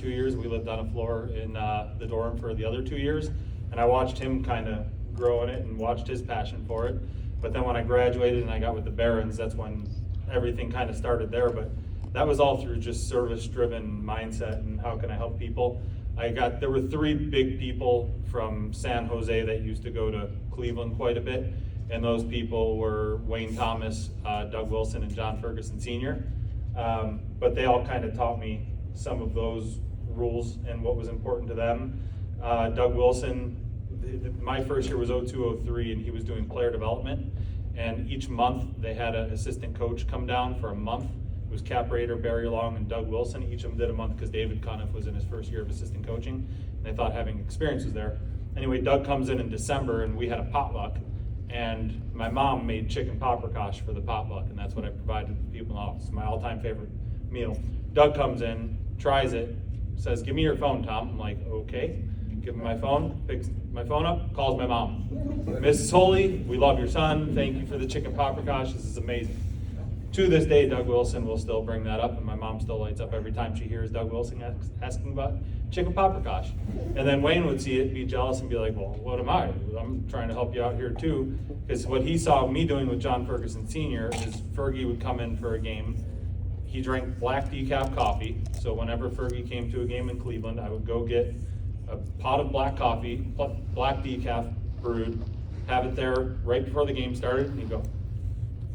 2 years. We lived on a floor in the dorm for the other 2 years, and I watched him kind of grow in it and watched his passion for it. But then when I graduated and I got with the Barons, that's when everything kind of started there. But that was all through just service-driven mindset and how can I help people. There were 3 big people from San Jose that used to go to Cleveland quite a bit, and those people were Wayne Thomas, Doug Wilson, and John Ferguson Sr. But they all kind of taught me some of those rules and what was important to them. Doug Wilson, my first year was 02-03, and he was doing player development. And each month they had an assistant coach come down for a month. It was Cap Rader, Barry Long, and Doug Wilson. Each of them did a month because David Cuniff was in his first year of assistant coaching, and they thought having experience was there. Anyway, Doug comes in December, and we had a potluck, and my mom made chicken paprikash for the potluck, and that's what I provided to the people in the office. It's my all-time favorite meal. Doug comes in, tries it, says, "Give me your phone, Tom." I'm like, okay. Give him my phone, picks my phone up, calls my mom. "Mrs. Holy, we love your son. Thank you for the chicken paprikash. This is amazing." To this day, Doug Wilson will still bring that up, and my mom still lights up every time she hears Doug Wilson asking about chicken paprikash. And then Wayne would see it, be jealous, and be like, "Well, what am I? I'm trying to help you out here too." Because what he saw me doing with John Ferguson Sr. is Fergie would come in for a game. He drank black decaf coffee, so whenever Fergie came to a game in Cleveland, I would go get a pot of black coffee, black decaf brewed, have it there right before the game started, and he'd go,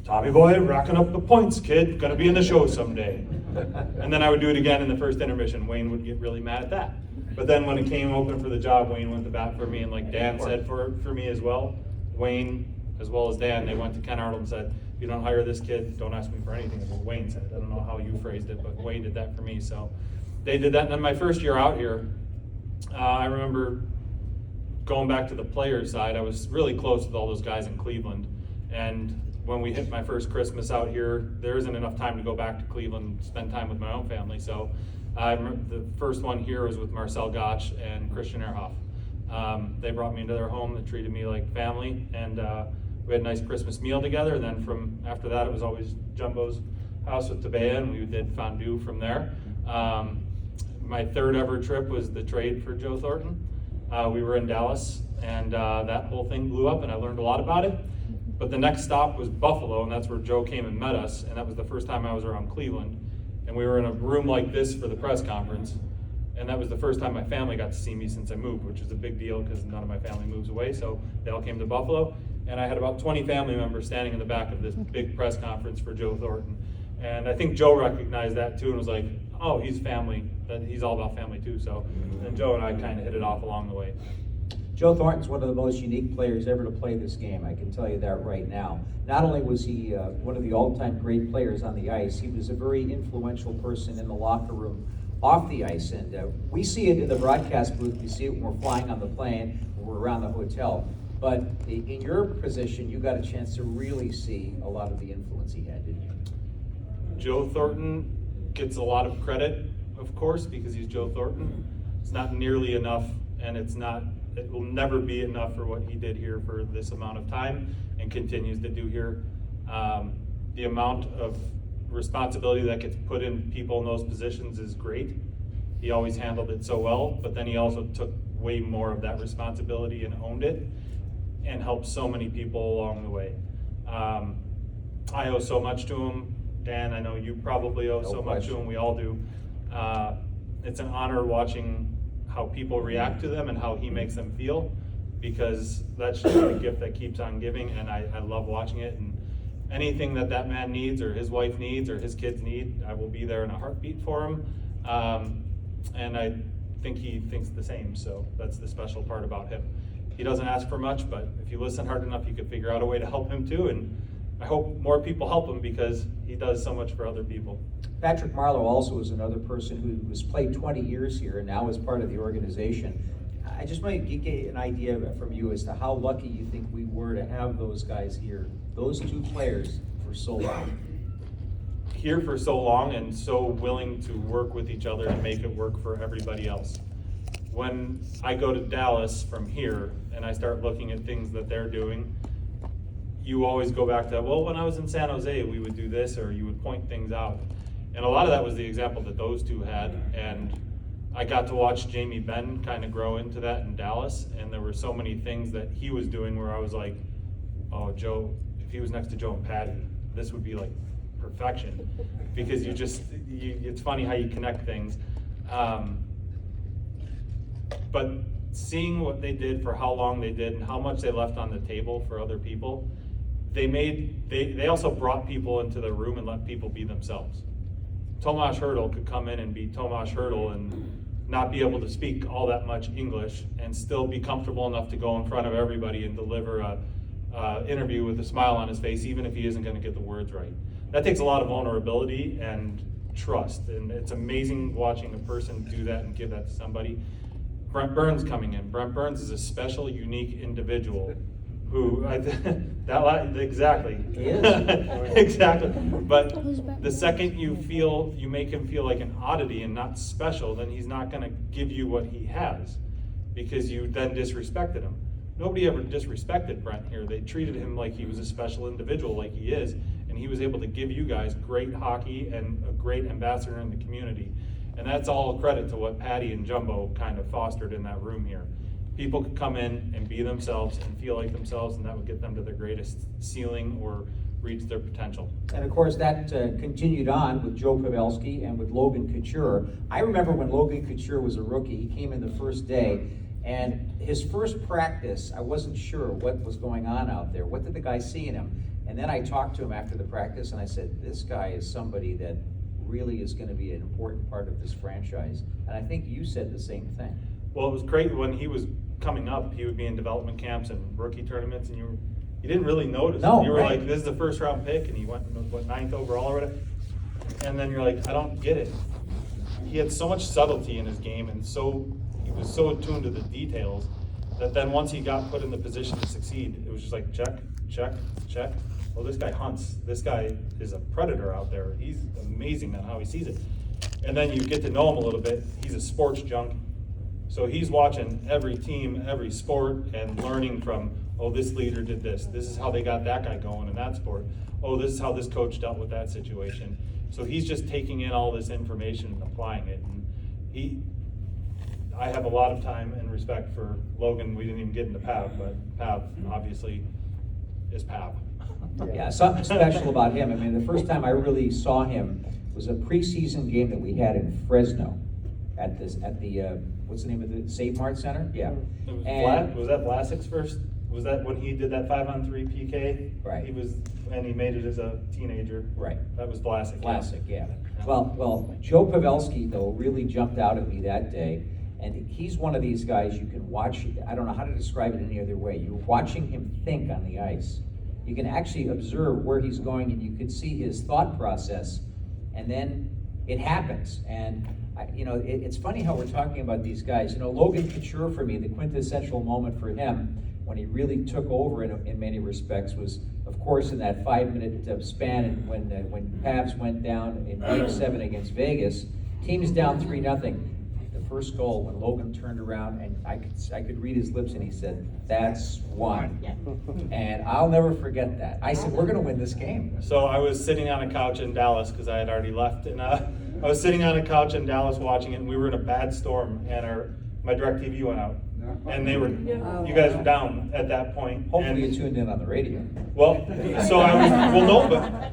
"Tommy boy, racking up the points, kid, gonna be in the show someday." And then I would do it again in the first intermission. Wayne would get really mad at that. But then when it came open for the job, Wayne went to bat for me, and like Dan said for me as well, Wayne, as well as Dan, they went to Ken Arnold and said, "If you don't hire this kid, don't ask me for anything," is what Wayne said. I don't know how you phrased it, but Wayne did that for me. So they did that. And then my first year out here, I remember going back to the player side, I was really close with all those guys in Cleveland. And when we hit my first Christmas out here, there isn't enough time to go back to Cleveland and spend time with my own family. So I remember the first one here was with Marcel Gotch and Christian Ehrhoff. They brought me into their home. They treated me like family, and we had a nice Christmas meal together. And then from after that, it was always Jumbo's house with Tabea, and we did fondue from there. My third ever trip was the trade for Joe Thornton. We were in Dallas, and that whole thing blew up, and I learned a lot about it. But the next stop was Buffalo, and that's where Joe came and met us, and that was the first time I was around Cleveland. And we were in a room like this for the press conference, and that was the first time my family got to see me since I moved, which is a big deal because none of my family moves away, so they all came to Buffalo. And I had about 20 family members standing in the back of this big press conference for Joe Thornton. And I think Joe recognized that too and was like, "Oh, he's family, he's all about family too." So then Joe and I kind of hit it off along the way. Joe Thornton's one of the most unique players ever to play this game, I can tell you that right now. Not only was he one of the all-time great players on the ice, he was a very influential person in the locker room off the ice. And we see it in the broadcast booth, we see it when we're flying on the plane, when we're around the hotel. But in your position, you got a chance to really see a lot of the influence he had, didn't you? Joe Thornton gets a lot of credit, of course, because he's Joe Thornton. It's not nearly enough, and it will never be enough for what he did here for this amount of time and continues to do here. The amount of responsibility that gets put in people in those positions is great. He always handled it so well, but then he also took way more of that responsibility and owned it and helped so many people along the way. I owe so much to him. Dan, I know you probably owe so much to him. We all do. It's an honor watching how people react to them and how he makes them feel, because that's just a gift that keeps on giving, and I love watching it. And anything that man needs, or his wife needs, or his kids need, I will be there in a heartbeat for him. And I think he thinks the same, so that's the special part about him. He doesn't ask for much, but if you listen hard enough, you could figure out a way to help him too, and I hope more people help him because he does so much for other people. Patrick Marleau also is another person who has played 20 years here and now is part of the organization. I just might get an idea from you as to how lucky you think we were to have those guys here, those two players, for so long. Here for so long and so willing to work with each other and make it work for everybody else. When I go to Dallas from here and I start looking at things that they're doing, you always go back to, well, when I was in San Jose, we would do this, or you would point things out. And a lot of that was the example that those two had. And I got to watch Jamie Benn kind of grow into that in Dallas, and there were so many things that he was doing where I was like, oh, Joe, if he was next to Joe and Patty, this would be like perfection, because it's funny how you connect things. But seeing what they did for how long they did and how much they left on the table for other people, they also brought people into the room and let people be themselves. Tomas Hertl could come in and be Tomas Hertl and not be able to speak all that much English and still be comfortable enough to go in front of everybody and deliver a interview with a smile on his face, even if he isn't going to get the words right. That takes a lot of vulnerability and trust, and it's amazing watching a person do that and give that to somebody. Brent Burns coming in. Brent Burns is a special, unique individual who, exactly. He is. Exactly. But the second you make him feel like an oddity and not special, then he's not gonna give you what he has, because you then disrespected him. Nobody ever disrespected Brent here. They treated him like he was a special individual, like he is, and he was able to give you guys great hockey and a great ambassador in the community. And that's all credit to what Patty and Jumbo kind of fostered in that room here. People could come in and be themselves and feel like themselves, and that would get them to their greatest ceiling or reach their potential. And of course, that continued on with Joe Pavelski and with Logan Couture. I remember when Logan Couture was a rookie, he came in the first day, and his first practice, I wasn't sure what was going on out there. What did the guy see in him? And then I talked to him after the practice, and I said, this guy is somebody that really is going to be an important part of this franchise. And I think you said the same thing. Well, it was great when he was coming up. He would be in development camps and rookie tournaments, and you didn't really notice. No, you were right. like, this is the first round pick, and he went, what, 9th overall or whatever. And then you're like, I don't get it. He had so much subtlety in his game, and he was so attuned to the details that then once he got put in the position to succeed, it was just like check, check, check. Well, this guy hunts. This guy is a predator out there. He's amazing on how he sees it. And then you get to know him a little bit. He's a sports junkie. So he's watching every team, every sport, and learning from, oh, this leader did this. This is how they got that guy going in that sport. Oh, this is how this coach dealt with that situation. So he's just taking in all this information and applying it. And I have a lot of time and respect for Logan. We didn't even get into Pav, but Pav obviously is Pav. Yeah, something special about him. I mean, the first time I really saw him was a preseason game that we had in Fresno at the what's the name of the Save Mart Center? Yeah. Was that Vlasic's first? Was that when he did that 5-on-3 PK? Right. And he made it as a teenager. Right. That was Vlasic. Classic, yeah. Well, Joe Pavelski, though, really jumped out at me that day. And he's one of these guys you can watch. I don't know how to describe it any other way. You're watching him think on the ice. You can actually observe where he's going, and you could see his thought process, and then it happens. And it's funny how we're talking about these guys. Logan Couture, for me, the quintessential moment for him when he really took over in many respects was, of course, in that 5-minute span, and when Pavs went down in Game 7 against Vegas. Team's down 3-0. First goal, when Logan turned around, and I could read his lips, and he said, "That's one." And I'll never forget that. I said, "We're going to win this game." So I was sitting on a couch in Dallas because I had already left, and I was sitting on a couch in Dallas watching it, and we were in a bad storm, and my DirecTV went out, and you guys were down at that point. Hopefully, you tuned in on the radio. Well, so I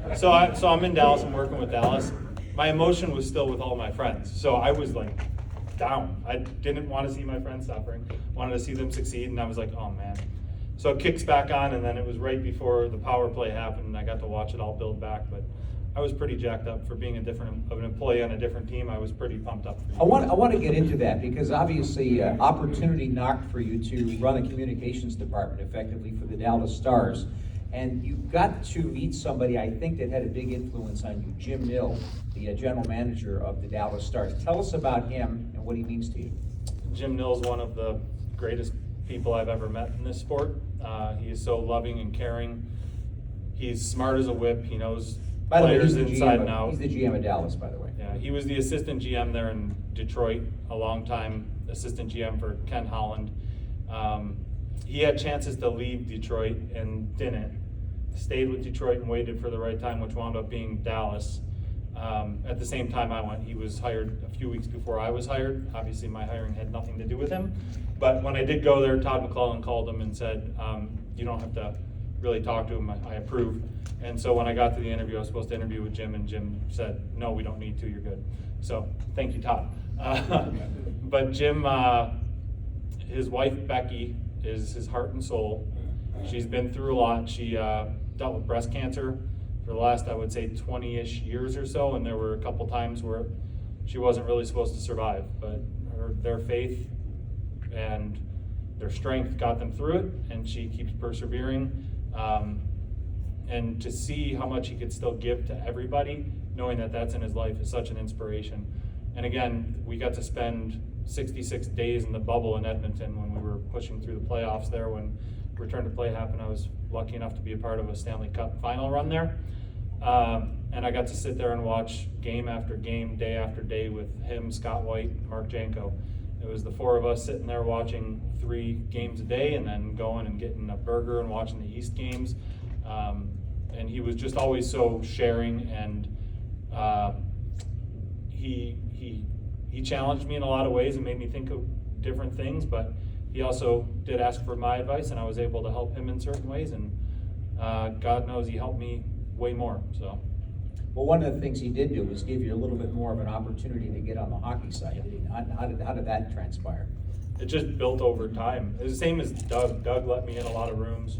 was so I'm in Dallas. I'm working with Dallas. My emotion was still with all my friends, so I was like down. I didn't want to see my friends suffering, wanted to see them succeed, and I was like, oh man. So it kicks back on, and then it was right before the power play happened, and I got to watch it all build back, but I was pretty jacked up for being an employee on a different team. I was pretty pumped up. I want to get into that, because obviously opportunity knocked for you to run the communications department effectively for the Dallas Stars. And you got to meet somebody, I think, that had a big influence on you, Jim Nill, the general manager of the Dallas Stars. Tell us about him and what he means to you. Jim Nill is one of the greatest people I've ever met in this sport. He is so loving and caring. He's smart as a whip. He knows players inside and out. He's the GM of Dallas, by the way. Yeah, he was the assistant GM there in Detroit, a long time assistant GM for Ken Holland. He had chances to leave Detroit and didn't. Stayed with Detroit and waited for the right time, which wound up being Dallas. At the same time I went, he was hired a few weeks before I was hired. Obviously, my hiring had nothing to do with him. But when I did go there, Todd McClellan called him and said, you don't have to really talk to him, I approve. And so when I got to the interview, I was supposed to interview with Jim, and Jim said, no, we don't need to, you're good. So, thank you, Todd. But Jim, his wife, Becky, is his heart and soul. She's been through a lot. She dealt with breast cancer for the last, I would say, 20-ish years or so, and there were a couple times where she wasn't really supposed to survive, but their faith and their strength got them through it, and she keeps persevering. And to see how much he could still give to everybody, knowing that that's in his life, is such an inspiration. And again, we got to spend 66 days in the bubble in Edmonton when we were pushing through the playoffs there. When return to play happened, I was lucky enough to be a part of a Stanley Cup final run there. And I got to sit there and watch game after game, day after day with him, Scott White, Mark Janko. It was the four of us sitting there watching 3 games a day, and then going and getting a burger and watching the East games. And he was just always so sharing, and he challenged me in a lot of ways and made me think of different things, but he also did ask for my advice, and I was able to help him in certain ways, and God knows he helped me way more. So. Well, one of the things he did do was give you a little bit more of an opportunity to get on the hockey side. Did he not? How did that transpire? It just built over time. It was the same as Doug. Doug let me in a lot of rooms.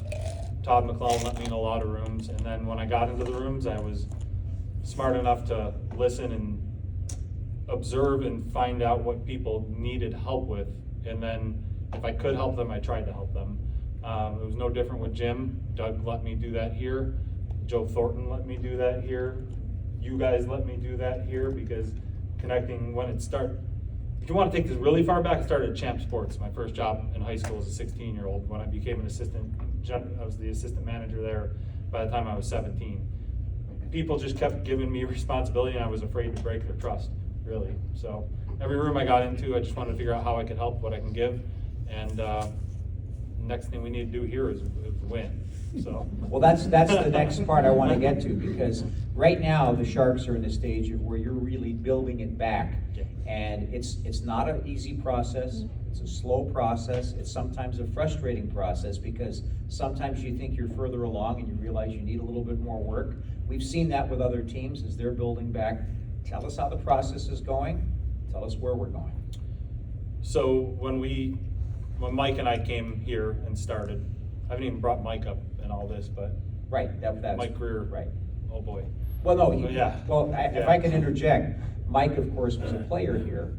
Todd McClellan let me in a lot of rooms. And then when I got into the rooms, I was smart enough to listen and observe and find out what people needed help with. And then if I could help them, I tried to help them. It was no different with Jim. Doug let me do that here. Joe Thornton let me do that here. You guys let me do that here, because connecting when it started. If you want to take this really far back, I started at Champ Sports. My first job in high school as a 16-year-old. When I became an assistant, I was the assistant manager there by the time I was 17. People just kept giving me responsibility, and I was afraid to break their trust, really. So every room I got into, I just wanted to figure out how I could help, what I can give, and next thing we need to do here is win. So. Well, that's the next part I want to get to, because right now the Sharks are in the stage of where you're really building it back. Yeah. And it's not an easy process. It's a slow process. It's sometimes a frustrating process, because sometimes you think you're further along and you realize you need a little bit more work. We've seen that with other teams as they're building back. Tell us how the process is going. Tell us where we're going. So when Mike and I came here and started, I haven't even brought Mike up in all this, but Right. That's Mike Greer. Right. Oh boy. Well, no. Yeah. If I can interject, Mike, of course, was a player here,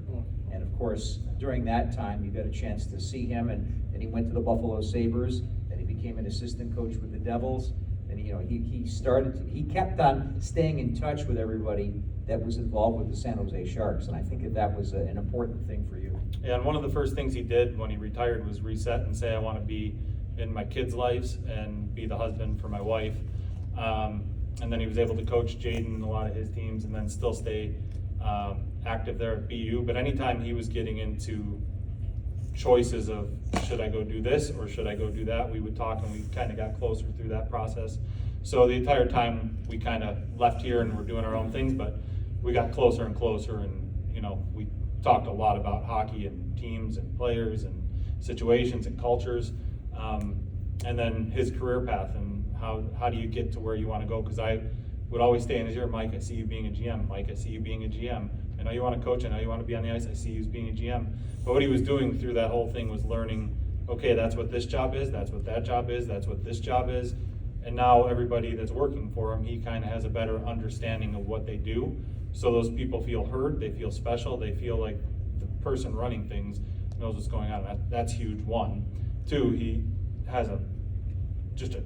and of course, during that time, you got a chance to see him, and then he went to the Buffalo Sabres, then he became an assistant coach with the Devils, and he kept on staying in touch with everybody that was involved with the San Jose Sharks, and I think that was an important thing for you. Yeah, and one of the first things he did when he retired was reset and say, I want to be in my kids' lives and be the husband for my wife. And then he was able to coach Jaden and a lot of his teams, and then still stay active there at BU. But anytime he was getting into choices of should I go do this or should I go do that, we would talk, and we kind of got closer through that process. So the entire time we kind of left here and we're doing our own things, but we got closer and closer, and we talked a lot about hockey and teams and players and situations and cultures. And then his career path and how do you get to where you want to go? Because I would always stay in his ear, Mike, I see you being a GM. Mike, I see you being a GM. I know you want to coach. I know you want to be on the ice. I see you as being a GM. But what he was doing through that whole thing was learning, okay, that's what this job is. That's what that job is. That's what this job is. And now everybody that's working for him, he kind of has a better understanding of what they do. So those people feel heard. They feel special. They feel like the person running things knows what's going on. That's huge, one. Two, he has just a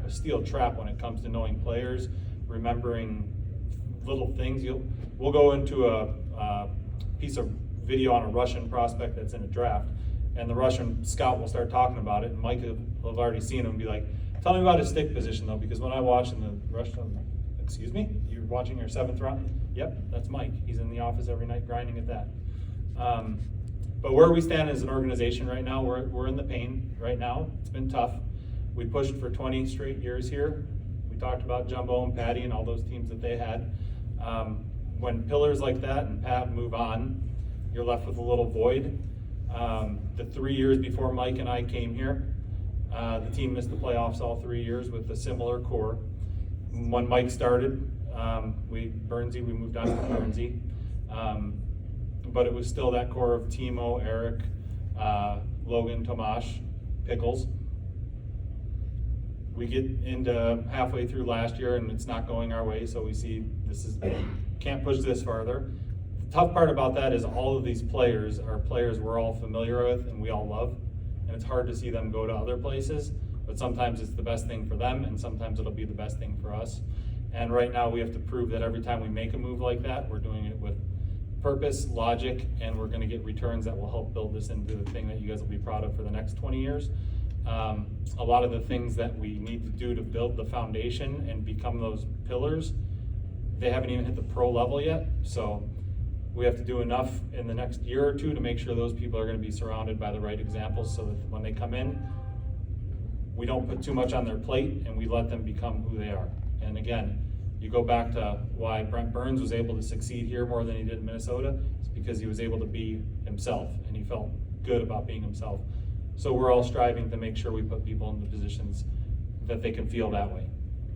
steel trap when it comes to knowing players, remembering little things. We'll go into a piece of video on a Russian prospect that's in a draft, and the Russian scout will start talking about it, and Mike will have already seen him and be like, tell me about his stick position though, because when I watch in the Russian, excuse me, you're watching your 7th round? Yep, that's Mike. He's in the office every night grinding at that. But where we stand as an organization right now, we're in the pain right now. It's been tough. We pushed for 20 straight years here. We talked about Jumbo and Patty and all those teams that they had. when pillars like that and Pat move on, you're left with a little void. The 3 years before Mike and I came here, the team missed the playoffs all 3 years with a similar core. When Mike started, we moved on to Bernsey. But it was still that core of Timo, Eric, Logan, Tomash, Pickles. We get into halfway through last year and it's not going our way, so we see can't push this farther. The tough part about that is all of these players are players we're all familiar with and we all love, and it's hard to see them go to other places, but sometimes it's the best thing for them and sometimes it'll be the best thing for us. And right now we have to prove that every time we make a move like that, we're doing it with purpose, logic, and we're going to get returns that will help build this into the thing that you guys will be proud of for the next 20 years. A lot of the things that we need to do to build the foundation and become those pillars, they haven't even hit the pro level yet. So we have to do enough in the next year or two to make sure those people are going to be surrounded by the right examples so that when they come in, we don't put too much on their plate and we let them become who they are. And again, you go back to why Brent Burns was able to succeed here more than he did in Minnesota. It's because he was able to be himself and he felt good about being himself. So we're all striving to make sure we put people in the positions that they can feel that way.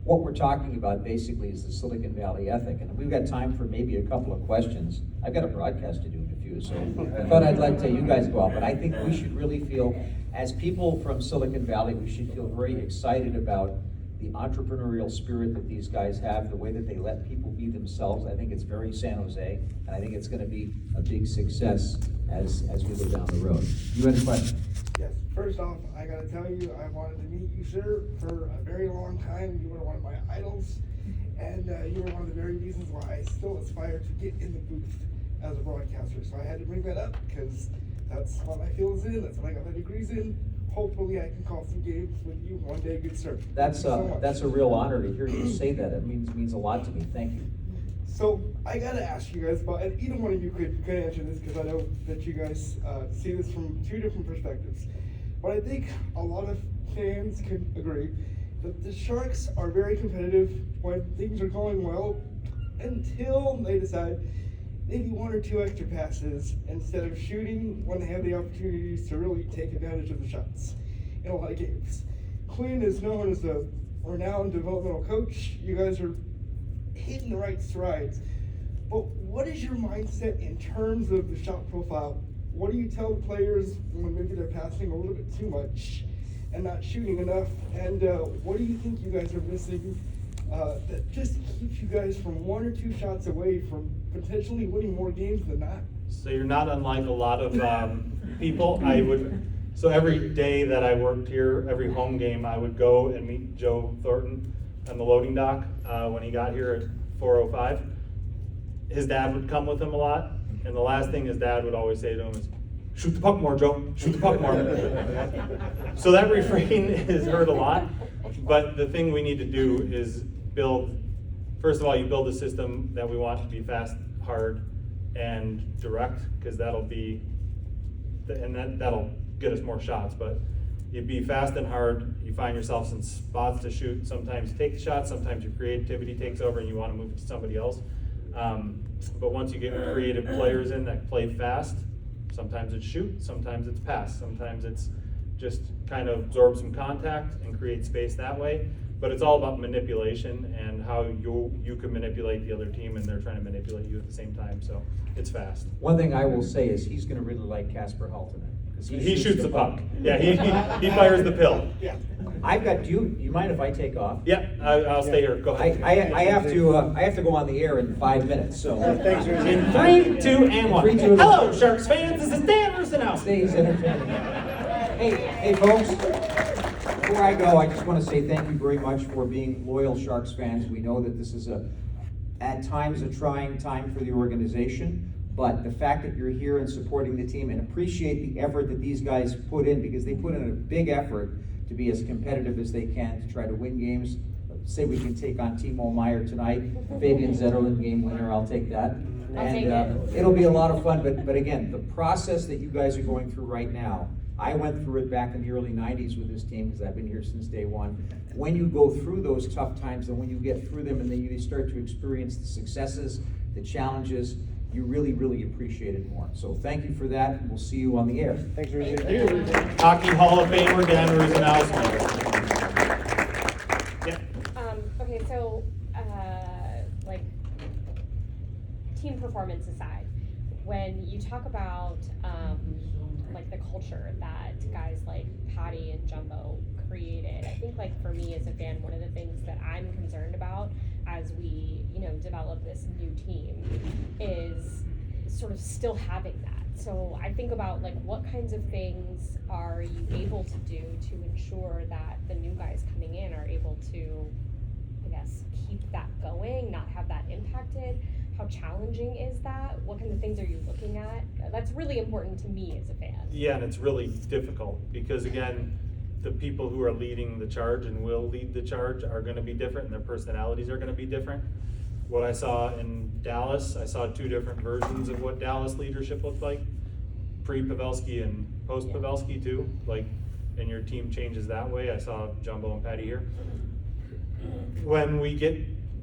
What we're talking about basically is the Silicon Valley ethic, and we've got time for maybe a couple of questions. I've got a broadcast to do in a few, so I thought I'd let you guys go out, but I think we should really feel, as people from Silicon Valley, we should feel very excited about the entrepreneurial spirit that these guys have, the way that they let people be themselves. I think it's very San Jose, and I think it's going to be a big success as we go down the road. You had a question? Yes. First off, I gotta tell you, I wanted to meet you, sir, for a very long time. You were one of my idols, and you were one of the very reasons why I still aspire to get in the booth as a broadcaster. So I had to bring that up because that's what my field is in. That's what I got my degrees in. Hopefully, I can call some games with you one day, good sir. That's Thank you so much. that's a real honor to hear you say that. It means a lot to me. Thank you. So I gotta ask you guys about, and either one of you could answer this because I know that you guys see this from two different perspectives. But I think a lot of fans can agree that the Sharks are very competitive when things are going well until they decide maybe one or two extra passes instead of shooting when they have the opportunities to really take advantage of the shots in a lot of games. Quinn is known as a renowned developmental coach. You guys are hitting the right strides. But what is your mindset in terms of the shot profile? What do you tell the players when maybe they're passing a little bit too much and not shooting enough? And what do you think you guys are missing that just keeps you guys from one or two shots away from potentially winning more games than not? So you're not unlike a lot of people. So every day that I worked here, every home game, I would go and meet Joe Thornton on the loading dock when he got here at 4:05. His dad would come with him a lot, and the last thing his dad would always say to him is, "Shoot the puck more, Joe, shoot the puck more." So that refrain is heard a lot, but the thing we need to do is first of all, you build a system that we want to be fast, hard, and direct, because that'll get us more shots. But you be fast and hard, you find yourself in spots to shoot. Sometimes you take the shot, sometimes your creativity takes over and you want to move it to somebody else. But once you get creative players in that play fast, sometimes it's shoot, sometimes it's pass, sometimes it's just kind of absorb some contact and create space that way. But it's all about manipulation and how you can manipulate the other team and they're trying to manipulate you at the same time. So it's fast. One thing I will say is he's going to really like Casper Haltonen. He shoots the puck. Yeah, he fires the pill. Yeah. I've got, do you mind if I take off? Yeah, I'll stay here. Go ahead. I have to go on the air in 5 minutes, so. Thanks, Rudy. In 3, 2, and 1. 3, 2, Hello, Sharks fans. This is Dan Rusinowski. Stays entertaining. Hey folks, before I go, I just want to say thank you very much for being loyal Sharks fans. We know that this is at times a trying time for the organization, but the fact that you're here and supporting the team, and appreciate the effort that these guys put in, because they put in a big effort to be as competitive as they can to try to win games. Say we can take on Timo Meier tonight, Fabian Zetterlund game winner, I'll take that. I'll take it. It'll be a lot of fun, but again, the process that you guys are going through right now, I went through it back in the early 90s with this team because I've been here since day one. When you go through those tough times and when you get through them and then you start to experience the successes the challenges, you really, really appreciate it more. So thank you for that, and we'll see you on the air. Thanks, Rudy. Hockey Hall of Famer Dan Rusanowski. Yeah. Okay, so, like, team performance aside, when you talk about, like, the culture that guys like Patty and Jumbo created, I think, like, for me as a fan, one of the things that I'm concerned about as we, develop this new team is sort of still having that. So I think about, like, what kinds of things are you able to do to ensure that the new guys coming in are able to, I guess, keep that going, not have that impacted? How challenging is that? What kind of things are you looking at? That's really important to me as a fan. Yeah, and it's really difficult because, again, the people who are leading the charge and will lead the charge are going to be different, and their personalities are going to be different. What I saw in Dallas, I saw two different versions of what Dallas leadership looked like, pre-Pavelski and post-Pavelski too. Like, and your team changes that way. I saw Jumbo and Patty here. When we get,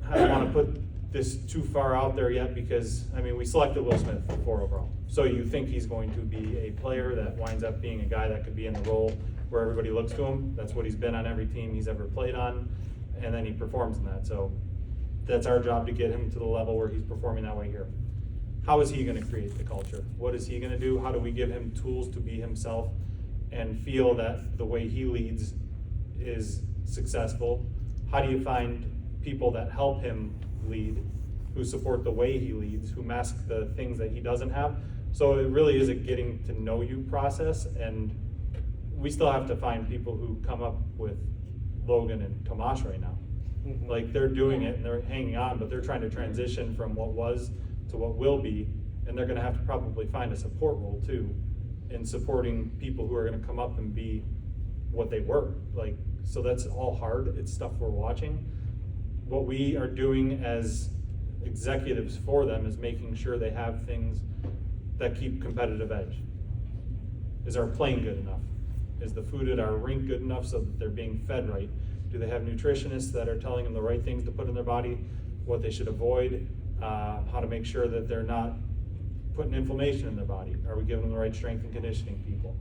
I don't want to put this too far out there yet because, we selected Will Smith 4 overall. So you think he's going to be a player that winds up being a guy that could be in the role where everybody looks to him. That's what he's been on every team he's ever played on, and then he performs in that. So that's our job to get him to the level where he's performing that way here. How is he going to create the culture? What is he going to do? How do we give him tools to be himself and feel that the way he leads is successful? How do you find people that help him lead, who support the way he leads, who mask the things that he doesn't have? So it really is a getting to know you process, and we still have to find people who come up with Logan and Tomas right now. Mhm. Like, they're doing it and they're hanging on, but they're trying to transition from what was to what will be, and they're gonna have to probably find a support role too in supporting people who are gonna come up and be what they were. Like, so that's all hard. It's stuff we're watching. What we are doing as executives for them is making sure they have things that keep competitive edge. Is our plane good enough? Is the food at our rink good enough so that they're being fed right? Do they have nutritionists that are telling them the right things to put in their body, what they should avoid, how to make sure that they're not putting inflammation in their body? Are we giving them the right strength and conditioning people?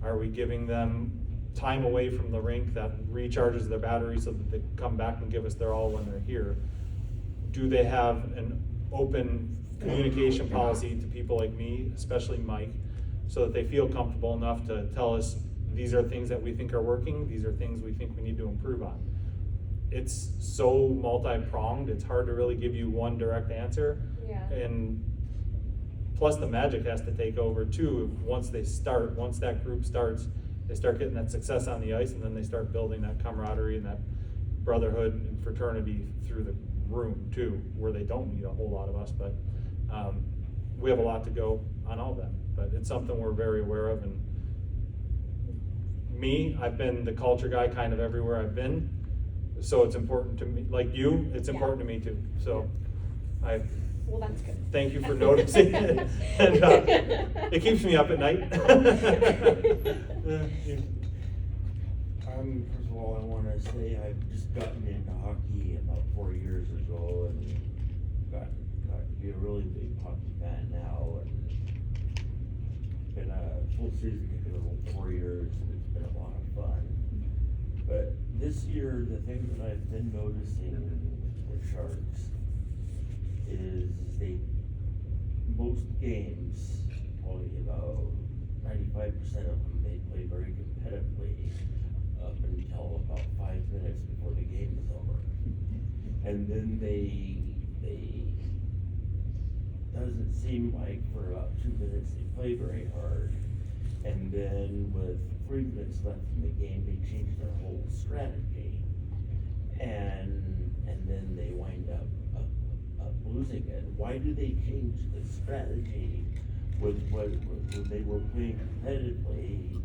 Are we giving them time away from the rink that recharges their battery so that they come back and give us their all when they're here? Do they have an open communication policy to people like me, especially Mike, so that they feel comfortable enough to tell us, these are things that we think are working, these are things we think we need to improve on? It's so multi-pronged, it's hard to really give you one direct answer. Yeah. And plus the magic has to take over too. Once that group starts, they start getting that success on the ice, and then they start building that camaraderie and that brotherhood and fraternity through the room too, where they don't need a whole lot of us, but we have a lot to go on all of that. But it's something we're very aware of, and I've been the culture guy kind of everywhere I've been, so it's important to me, like you, it's important to me too. So Well, that's good. thank you for noticing it. And it keeps me up at night. First of all, I want to say I've just gotten into hockey about 4 years ago and got to be a really big hockey fan now, and been a full season ticket over 4 years, and it's been a lot of fun. But this year, the thing that I've been noticing with Sharks is most games, probably about 95% of them, they play very competitively up until about 5 minutes before the game is over. And then they doesn't seem like for about 2 minutes they play very hard. And then with 3 minutes left in the game, they change their whole strategy. And then they wind up losing it. Why do they change the strategy when they were playing competitively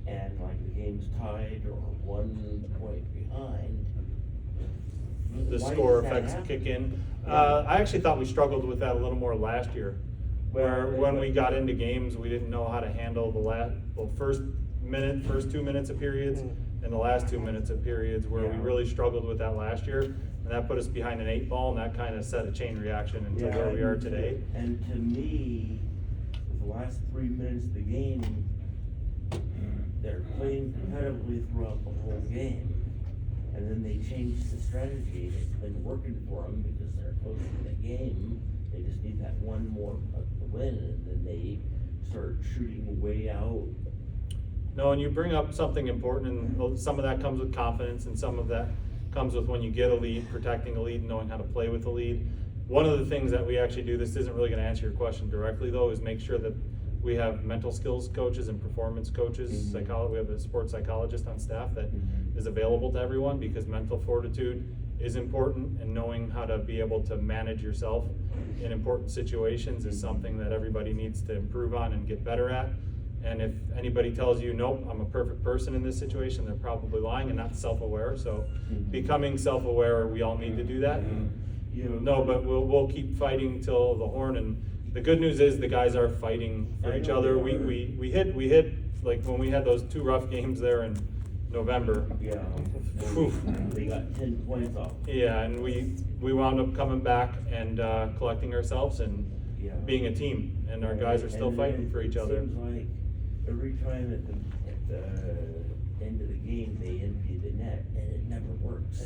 and like the game's tied or 1 point behind? The Why score does that effects happen? kick in. Yeah. I actually thought we struggled with that a little more last year. where when we got into games, we didn't know how to handle the first 2 minutes of periods and the last 2 minutes of periods, where we really struggled with that last year. And that put us behind an 8 ball, and that kind of set a chain reaction into where we are today. And to me, the last 3 minutes of the game, they're playing competitively throughout the whole game. And then they changed the strategy. It's been working for them because they're close to the game. They just need that one more puck to win, and then they start shooting way out. No, and you bring up something important, and some of that comes with confidence, and some of that comes with when you get a lead, protecting a lead, and knowing how to play with a lead. One of the things that we actually do, this isn't really gonna answer your question directly though, is make sure that we have mental skills coaches and performance coaches, we have a sports psychologist on staff that is available to everyone, because mental fortitude is important, and knowing how to be able to manage yourself in important situations is something that everybody needs to improve on and get better at. And if anybody tells you, nope, I'm a perfect person in this situation, they're probably lying and not self-aware. So becoming self-aware, we all need to do that. No, but we'll keep fighting till the horn. And the good news is the guys are fighting for each other. We hit like when we had those 2 rough games there in November. Yeah. Oof. They got 10 points off. Yeah, and we wound up coming back and collecting ourselves and being a team. And our guys are still fighting for each other. It seems like every time at the end of the game, they empty the net, and it never works.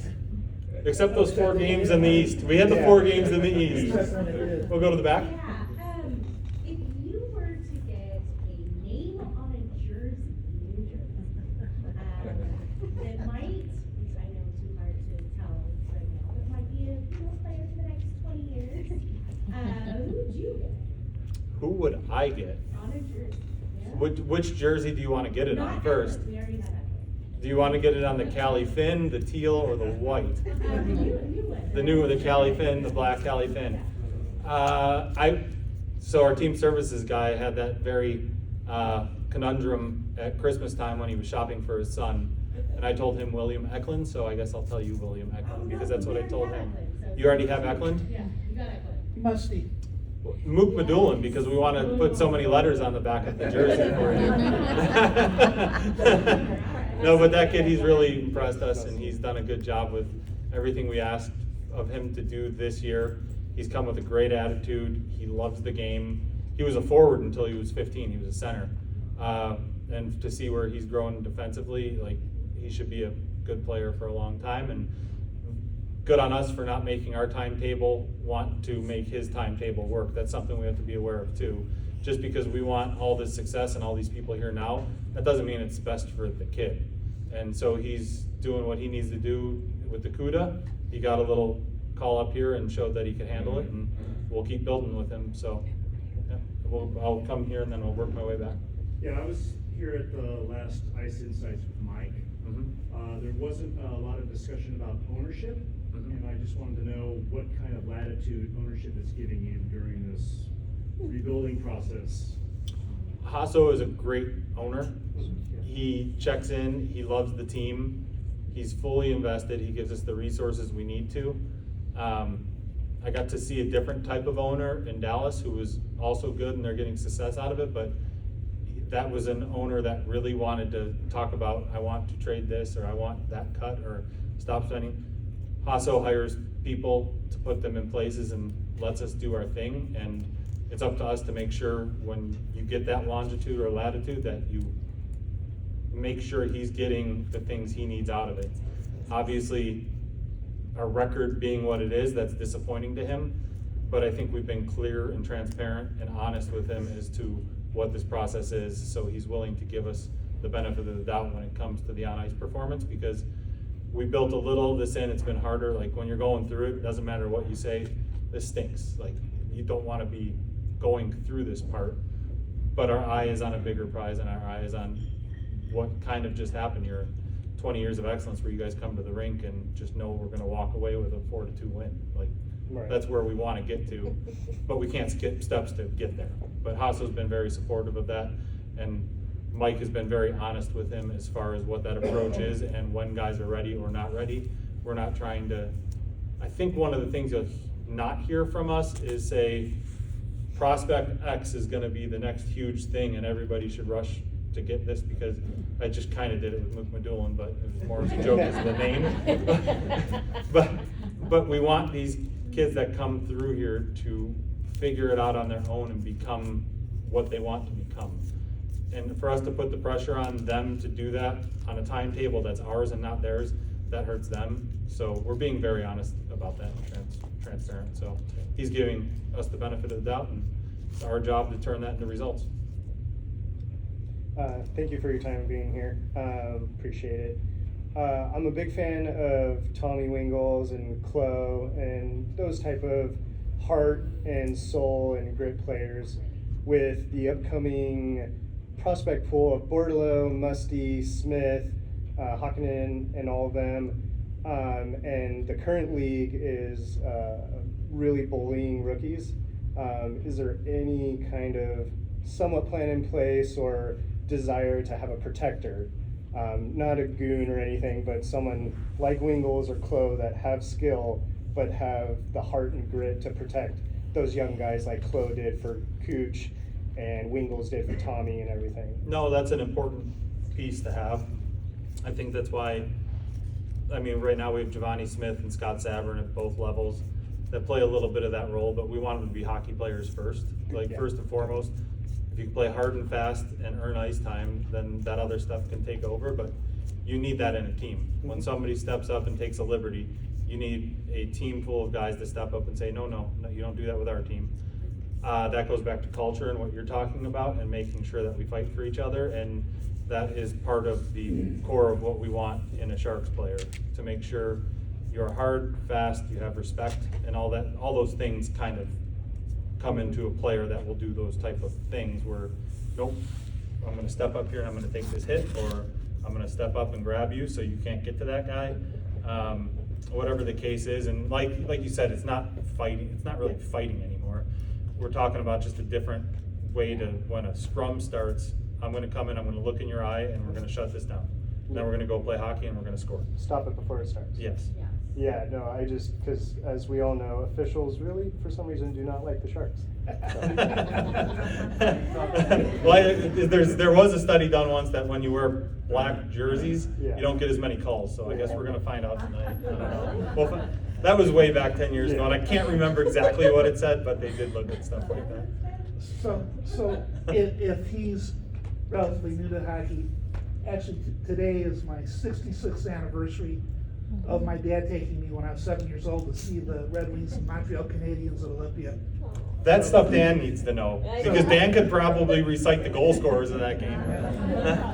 Except those 4 games in the East. We had the 4 games in the East. We'll go to the back. Yeah, if you were to get a name on a jersey, that might, which I know is too hard to tell right now, but might be a player for the next 20 years, who would you get Who would I get? on a jersey? Yeah. Which jersey do you want to get it on Not first? Eckler, we already had Eckler. Do you want to get it on the Cali Fin, the teal, or the white? The new one. The Cali Fin, the black Cali Fin. So our team services guy had that very conundrum at Christmas time when he was shopping for his son. And I told him William Eklund, so I guess I'll tell you William Eklund, because that's what I told him. You already have Eklund? Yeah, you got Eckler. Musty. Mook Medulin, because we want to put so many letters on the back of the jersey for you. No, but that kid, he's really impressed us, and he's done a good job with everything we asked of him to do this year. He's come with a great attitude. He loves the game. He was a forward until he was 15. He was a center. And to see where he's grown defensively, like, he should be a good player for a long time. And good on us for not making our timetable want to make his timetable work. That's something we have to be aware of too. Just because we want all this success and all these people here now, that doesn't mean it's best for the kid. And so he's doing what he needs to do with the CUDA. He got a little call up here and showed that he could handle it, and we'll keep building with him. So yeah, I'll come here and then we'll work my way back. Yeah, I was here at the last Ice Insights with Mike. There wasn't a lot of discussion about ownership, and I just wanted to know what kind of latitude ownership is giving you during this rebuilding process. Hasso is a great owner. He checks in, he loves the team, he's fully invested, he gives us the resources we need to. I got to see a different type of owner in Dallas who was also good, and they're getting success out of it, but that was an owner that really wanted to talk about, I want to trade this, or I want that cut, or stop spending. Hasso hires people to put them in places and lets us do our thing, and it's up to us to make sure when you get that longitude or latitude that you make sure he's getting the things he needs out of it. Obviously, our record being what it is, that's disappointing to him, but I think we've been clear and transparent and honest with him as to what this process is, so he's willing to give us the benefit of the doubt when it comes to the on-ice performance, because we built a little of this in. It's been harder. Like, when you're going through it, doesn't matter what you say, this stinks. Like, you don't want to be going through this part, but our eye is on a bigger prize, and our eye is on what kind of just happened here. 20 years of excellence where you guys come to the rink and just know we're going to walk away with a 4-2 win. Like, that's where we want to get to, but we can't skip steps to get there. But Hasso's been very supportive of that, and Mike has been very honest with him as far as what that approach is and when guys are ready or not ready. We're not trying to, I think one of the things you'll not hear from us is say, prospect X is gonna be the next huge thing and everybody should rush to get this because I just kinda did it with Luke Medulin, but it was more as a joke as the name. But we want these kids that come through here to figure it out on their own and become what they want to become. And for us to put the pressure on them to do that on a timetable that's ours and not theirs, that hurts them. So we're being very honest about that and transparent. So he's giving us the benefit of the doubt, and it's our job to turn that into results. Thank you for your time being here. Appreciate it. I'm a big fan of Tommy Wingles and Chloe and those type of heart and soul and grit players. With the upcoming prospect pool of Bordelot, Musty, Smith, Hakkinen, and all of them, and the current league is really bullying rookies. Is there any kind of somewhat plan in place or desire to have a protector? Not a goon or anything, but someone like Wingles or Chloe that have skill but have the heart and grit to protect those young guys like Chloe did for Cooch and Wingles did for Tommy and everything. No, that's an important piece to have. I think that's why, I mean, right now we have Giovanni Smith and Scott Savern at both levels that play a little bit of that role, but we want them to be hockey players first. Like, Yeah. first and foremost, if you can play hard and fast and earn ice time, then that other stuff can take over, but you need that in a team. When somebody steps up and takes a liberty, you need a team full of guys to step up and say, no, you don't do that with our team. That goes back to culture and what you're talking about and making sure that we fight for each other, and that is part of the core of what we want in a Sharks player, to make sure you're hard, fast, you have respect, and all that, all those things kind of come into a player that will do those type of things where, nope, I'm gonna step up here and I'm gonna take this hit, or I'm gonna step up and grab you so you can't get to that guy. Whatever the case is, and like you said, it's not fighting, it's not really fighting anymore. We're talking about just a different way to, when a scrum starts, I'm gonna come in, I'm gonna look in your eye, and we're gonna shut this down. Then we're gonna go play hockey and we're gonna score. Stop it before it starts. Yes. Yeah, no, I just, because as we all know, officials really, for some reason, do not like the Sharks. Well, there was a study done once that when you wear black jerseys, Yeah. you don't get as many calls, so I guess we're gonna find out tonight. I don't know. Well, that was way back 10 years ago, and I can't remember exactly what it said, but they did look at stuff like that. So if he's relatively new to hockey, actually today is my 66th anniversary of my dad taking me when I was 7 years old to see the Red Wings and Montreal Canadiens at Olympia. That stuff Dan needs to know, because Dan could probably recite the goal scorers of that game.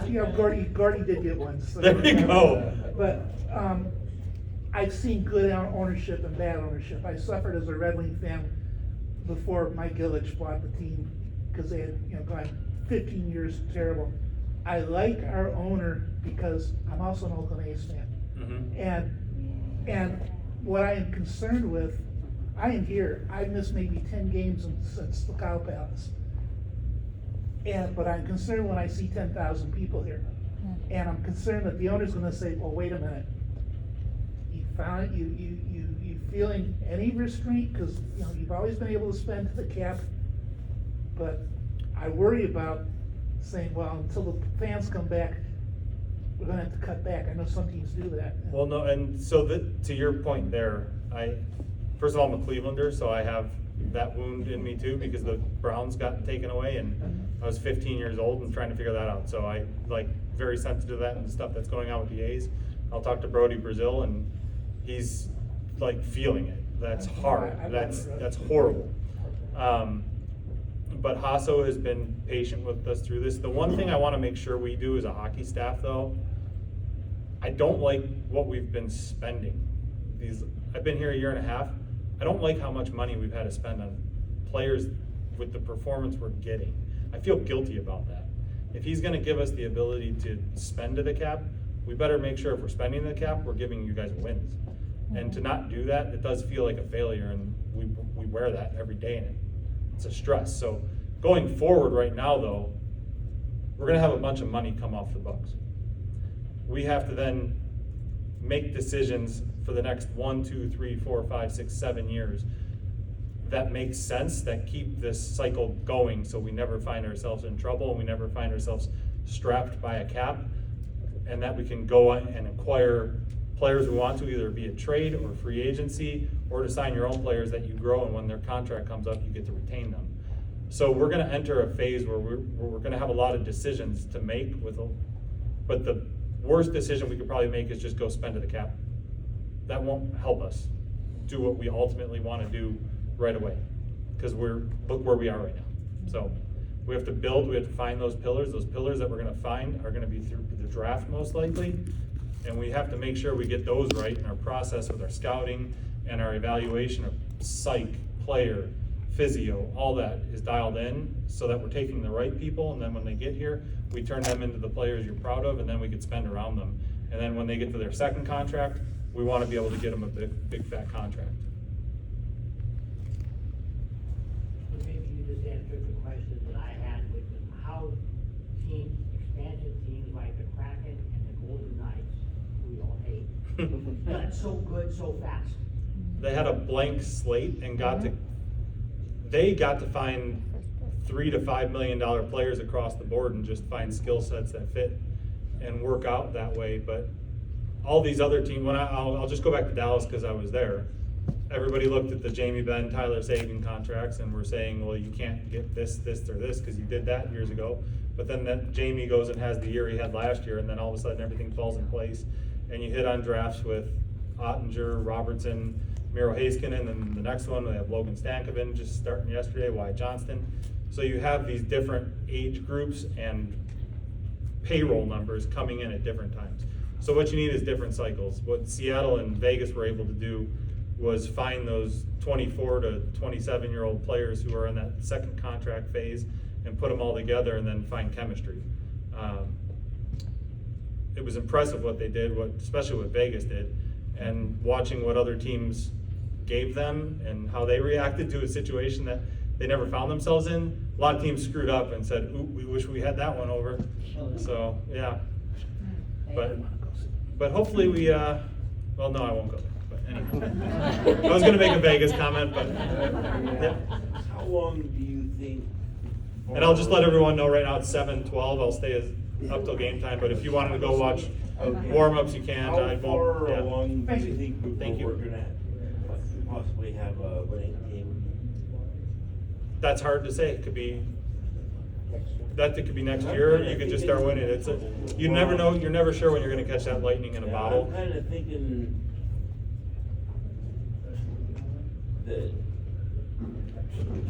You know, Gordy did get one. So, There you go. But I've seen good ownership and bad ownership. I suffered as a Red Wing fan before Mike Ilitch bought the team because they had gone 15 years terrible. I like our owner because I'm also an Oakland A's fan. Mhm. And what I am concerned with, I am here. I missed maybe 10 games since the Cow Palace. But I'm concerned when I see 10,000 people here. And I'm concerned that the owner's gonna say, well, wait a minute. You feeling any restraint? Cause you've always been able to spend to the cap. But I worry about saying, well, until the fans come back, we're gonna have to cut back. I know some teams do that. Well, no, and so to your point there, first of all, I'm a Clevelander, so I have that wound in me too, because the Browns got taken away and I was 15 years old and trying to figure that out. So I very sensitive to that and the stuff that's going on with the A's. I'll talk to Brody Brazil and he's feeling it. That's hard. That's horrible. But Hasso has been patient with us through this. The one thing I want to make sure we do as a hockey staff, though, I don't like what we've been spending. I've been here a year and a half. I don't like how much money we've had to spend on players with the performance we're getting. I feel guilty about that. If he's going to give us the ability to spend to the cap, we better make sure if we're spending the cap, we're giving you guys wins. And to not do that, it does feel like a failure, and we wear that every day, and it's a stress. So going forward right now, though, we're going to have a bunch of money come off the books. We have to then make decisions for the next 1, 2, 3, 4, 5, 6, 7 years. that make sense, that keep this cycle going, so we never find ourselves in trouble and we never find ourselves strapped by a cap, and that we can go and acquire players we want to, either be a trade or free agency, or to sign your own players that you grow, and when their contract comes up, you get to retain them. So we're gonna enter a phase where we're gonna have a lot of decisions to make but the worst decision we could probably make is just go spend to the cap. That won't help us do what we ultimately wanna do right away, because look where we are right now. So we have to build, we have to find those pillars that we're gonna find are gonna be through the draft most likely, and we have to make sure we get those right in our process with our scouting and our evaluation of psych, player, physio, all that is dialed in, so that we're taking the right people, and then when they get here, we turn them into the players you're proud of, and then we can spend around them. And then when they get to their second contract, we wanna be able to get them a big fat contract. So maybe you just answered the question that I had, which is how expansion teams like the Kraken and the Golden Knights, who we all hate, got so good so fast. They had a blank slate and they got to find $3 to $5 million players across the board and just find skill sets that fit and work out that way. But all these other teams, I'll just go back to Dallas because I was there. Everybody looked at the Jamie Benn, Tyler Seguin contracts and were saying, well, you can't get this, or this because you did that years ago. But then that Jamie goes and has the year he had last year, and then all of a sudden everything falls in place. And you hit on drafts with Ottinger, Robertson, Miro Heiskanen, and then the next one, we have Logan Stankoven just starting yesterday, Wyatt Johnston. So you have these different age groups and payroll numbers coming in at different times. So what you need is different cycles. What Seattle and Vegas were able to do was find those 24 to 27-year-old players who are in that second contract phase and put them all together and then find chemistry. It was impressive what they did, especially what Vegas did, and watching what other teams gave them and how they reacted to a situation that they never found themselves in. A lot of teams screwed up and said, ooh, we wish we had that one over. So, yeah. But hopefully we, well, no, I won't go there. But anyway. I was gonna make a Vegas comment, but, yeah. How long do you think? And I'll just let everyone know right now it's 7:12. I'll stay up till game time, but if you wanted to go watch warm-ups, you can. How far yeah. along do you think Thank before you. we're gonna possibly have a winning team? That's hard to say. It could be next year. You could just start winning. You never know. You're never sure when you're going to catch that lightning in a bottle. I'm kind of thinking that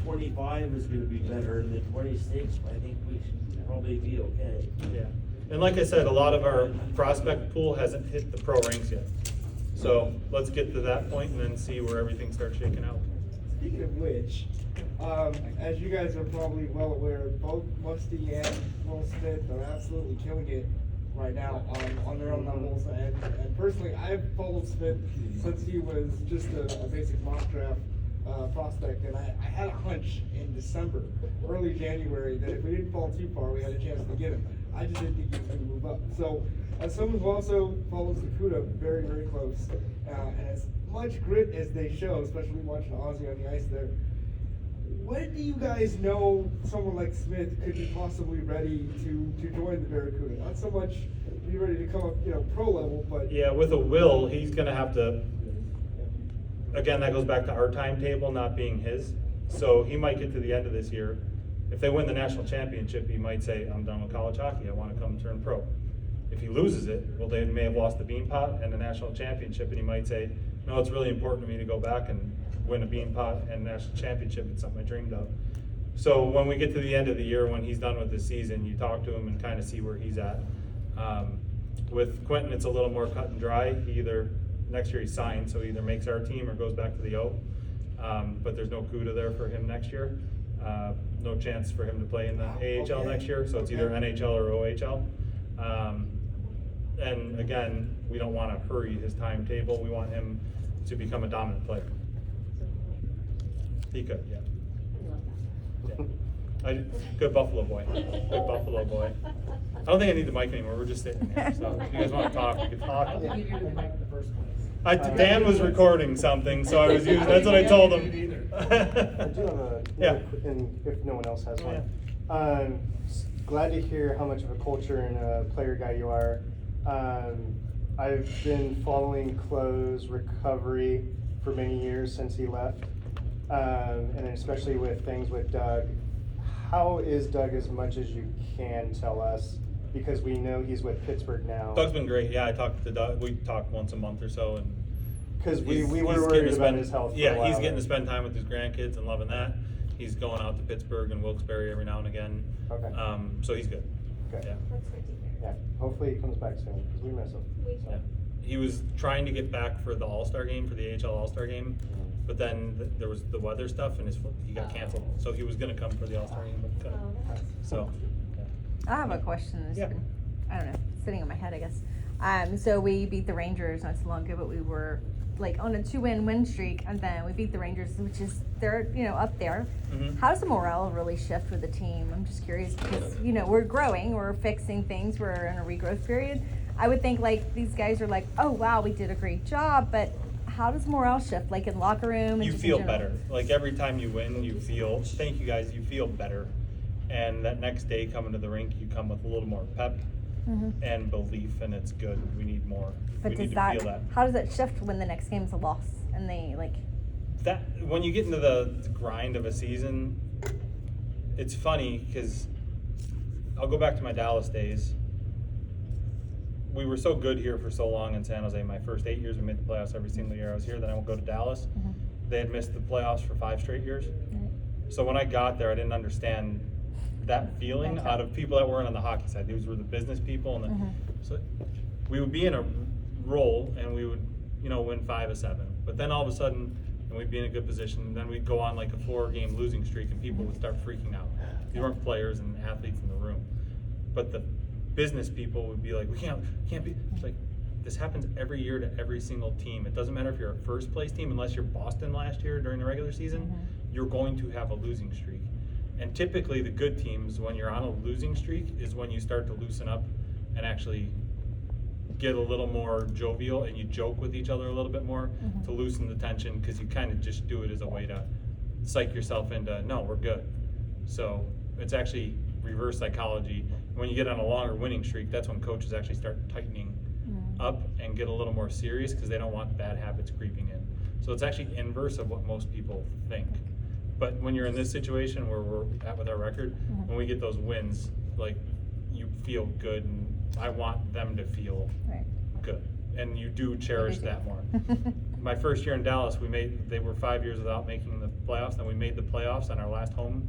25 is gonna be better than 26, but I think we should probably be okay. Yeah. And like I said, a lot of our prospect pool hasn't hit the pro ranks yet. So let's get to that point and then see where everything starts shaking out. Speaking of which, as you guys are probably well aware, both Musty and Will Smith are absolutely killing it right now on their own levels. And personally, I've followed Smith since he was just a basic mock draft prospect, and I had a hunch in December, early January, that if we didn't fall too far, we had a chance to get him. I just didn't think he was going to move up. So, as someone who also follows Sakuda very, very close, and as much grit as they show, especially watching Ozzy on the ice there, when do you guys know someone like Smith could be possibly ready to join the Barracuda? Not so much be ready to come up, pro level, but Yeah, with a Will, he's going to have to. Again, that goes back to our timetable not being his. So he might get to the end of this year. If they win the national championship, he might say, I'm done with college hockey. I want to come turn pro. If he loses it, well, they may have lost the Bean Pot and the national championship, and he might say, no, it's really important to me to go back and win a Bean Pot and national championship. It's something I dreamed of. So when we get to the end of the year, when he's done with the season, you talk to him and kind of see where he's at. With Quentin, it's a little more cut and dry. Next year he signed, so he either makes our team or goes back to the O. But there's no CUDA there for him next year. No chance for him to play in the AHL next year, so it's either NHL or OHL. And again, we don't want to hurry his timetable. We want him to become a dominant player. He could, yeah. Good Buffalo boy. Good Buffalo boy. I don't think I need the mic anymore. We're just sitting here. So if you guys want to talk, we can talk. You needed the mic in the first place. Dan was recording something, so I was using, that's what I told him. I do have a, Yeah. and if no one else has Oh, one. Glad to hear how much of a culture and a player guy you are. I've been following Chloe's recovery for many years since he left, and then especially with things with Doug. How is Doug, as much as you can tell us? Because we know he's with Pittsburgh now. Doug's been great. Yeah, I talked to Doug. We talk once a month or so, and Because we he's were getting worried to about spend- his health for a Yeah, while he's getting to there. spend time with his grandkids and loving that. He's going out to Pittsburgh and Wilkes-Barre every now and again. Okay. So he's good. Okay. Yeah. That's good to hear. Yeah, hopefully he comes back soon, because we miss him. We Yeah. He was trying to get back for the All-Star game, for the AHL All-Star game, but then there was the weather stuff and he got canceled. So he was gonna come for the All-Star game, but couldn't. Oh, that's- So, I have a question that's Yeah. been, I don't know, sitting in my head, I guess. So we beat the Rangers not too long ago, but we were like on a 2-win streak, and then we beat the Rangers, which is, they're, up there. Mhm. How does the morale really shift with the team? I'm just curious because, we're growing, we're fixing things, we're in a regrowth period. I would think like these guys are like, oh wow, we did a great job, but how does morale shift, like in locker room? And you just in feel general? better. Like every time you win, you feel, thank you guys, you feel better. And that next day coming to the rink, you come with a little more pep Mhm. and belief, and it's good. We need more. But We does need to that, feel that. how does it shift when the next game's a loss and they like? That when you get into the grind of a season, it's funny because I'll go back to my Dallas days. We were so good here for so long in San Jose. My first 8 years, we made the playoffs every single year I was here. Then I would go to Dallas. Mhm. They had missed the playoffs for 5 straight years. Right. So when I got there, I didn't understand that feeling Okay. out of people that weren't on the hockey side. These were the business people, and Mhm. so we would be in a role, and we would, win 5 of 7. But then all of a sudden, and we'd be in a good position. And then we'd go on like a 4-game losing streak, and people would start freaking out. These weren't players and athletes in the room, but the business people would be like, "We can't be." It's like this happens every year to every single team. It doesn't matter if you're a first place team, unless you're Boston last year during the regular season, Mhm. you're going to have a losing streak. And typically the good teams, when you're on a losing streak, is when you start to loosen up and actually get a little more jovial and you joke with each other a little bit more Mhm. to loosen the tension, because you kind of just do it as a way to psych yourself into, no, we're good. So it's actually reverse psychology. When you get on a longer winning streak, that's when coaches actually start tightening Mm. up and get a little more serious, because they don't want bad habits creeping in. So it's actually inverse of what most people think. But when you're in this situation where we're at with our record, Mhm. when we get those wins, like, you feel good, and I want them to feel Right. good. And you do cherish They do. that more. My first year in Dallas, they were 5 years without making the playoffs, and we made the playoffs on our last home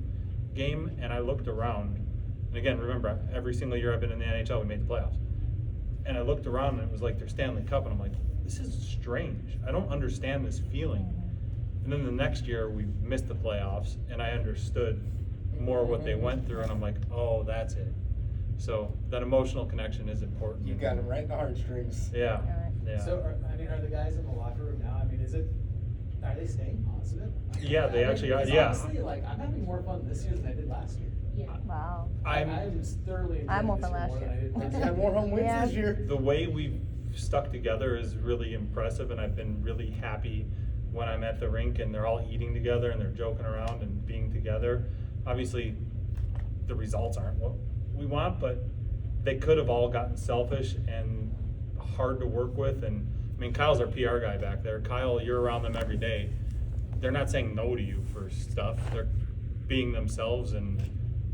game, and I looked around, and again, remember, every single year I've been in the NHL, we made the playoffs. And I looked around, and it was like their Stanley Cup, and I'm like, this is strange. I don't understand this feeling. Mhm. And then the next year, we missed the playoffs, and I understood more what they went through, and I'm like, oh, that's it. So that emotional connection is important. You got him right in the heartstrings. Yeah, Alright. yeah. So, are the guys in the locker room now, are they staying positive? Yeah, they actually are, because yeah. Honestly, I'm having more fun this year than I did last year. Yeah. Wow. I'm thoroughly enjoying I'm more this fun year last more than year. I did last You year. got more home wins Yeah. this year. The way we've stuck together is really impressive, and I've been really happy when I'm at the rink and they're all eating together and they're joking around and being together. Obviously, the results aren't what we want, but they could have all gotten selfish and hard to work with. And I mean, Kyle's our PR guy back there. Kyle, you're around them every day. They're not saying no to you for stuff. They're being themselves and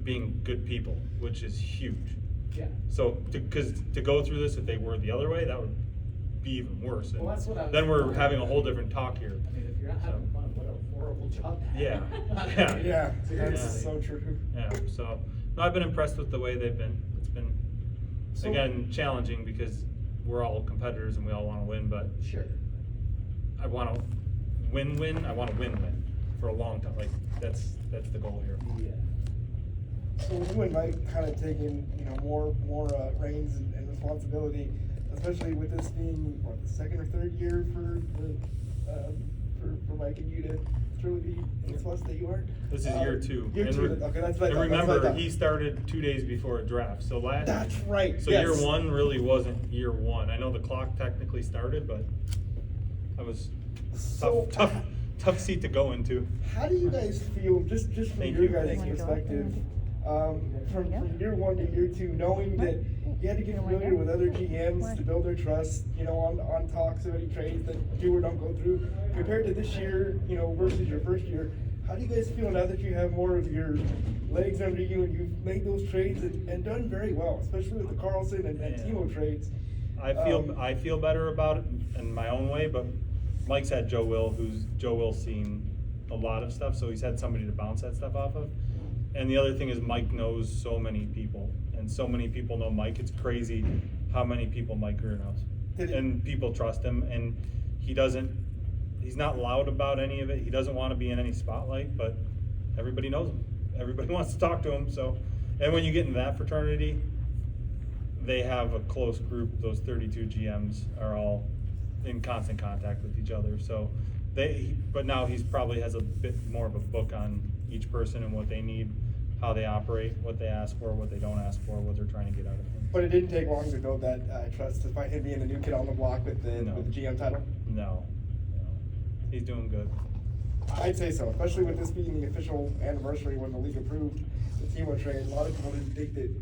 being good people, which is huge. Yeah. So, because to go through this, if they were the other way, that would be even worse. And Well, that's what I was then we're wondering. having a whole different talk here. I mean, if you're not having fun, what a horrible job. to have. Yeah. Yeah. Yeah, that's Yeah. so true. Yeah, so, no, I've been impressed with the way they've been. It's been, So- again, challenging because we're all competitors and we all wanna win, but Sure. I wanna win-win, I wanna win-win for a long time, like, that's the goal here. Yeah. So with you and Mike kind of taking, more reins and responsibility, especially with this being, the second or third year for Mike and you to truly be in the spots that you are? This is year 2. Year And 2, re- okay, that's what I And thought, that's what I remember, thought. he started 2 days before a draft, so That's right, So yes. year 1 really wasn't year 1. I know the clock technically started, but That was So, tough seat to go into. How do you guys feel, just from Thank your you. guys' Thank you. perspective, from year one to year two, knowing that you had to get familiar with other GMs to build their trust, on talks of any trades that do or don't go through, compared to this year, versus your first year? How do you guys feel now that you have more of your legs under you and you've made those trades and done very well, especially with the Carlson and Timo trades? I feel better about it in my own way, but Mike's had Joe Will's seen a lot of stuff, so he's had somebody to bounce that stuff off of. And the other thing is Mike knows so many people, and so many people know Mike. It's crazy how many people Mike Greer knows. And people trust him, and he's not loud about any of it. He doesn't want to be in any spotlight, but everybody knows him. Everybody wants to talk to him, so. And when you get into that fraternity, they have a close group. Those 32 GMs are all in constant contact with each other, so but now he's probably has a bit more of a book on each person and what they need, how they operate, what they ask for, what they don't ask for, what they're trying to get out of him. But it didn't take long to build that trust, despite him being the new kid on the block with the GM title? No. He's doing good. I'd say so, especially with this being the official anniversary when the league approved the Timo trade. A lot of people didn't think that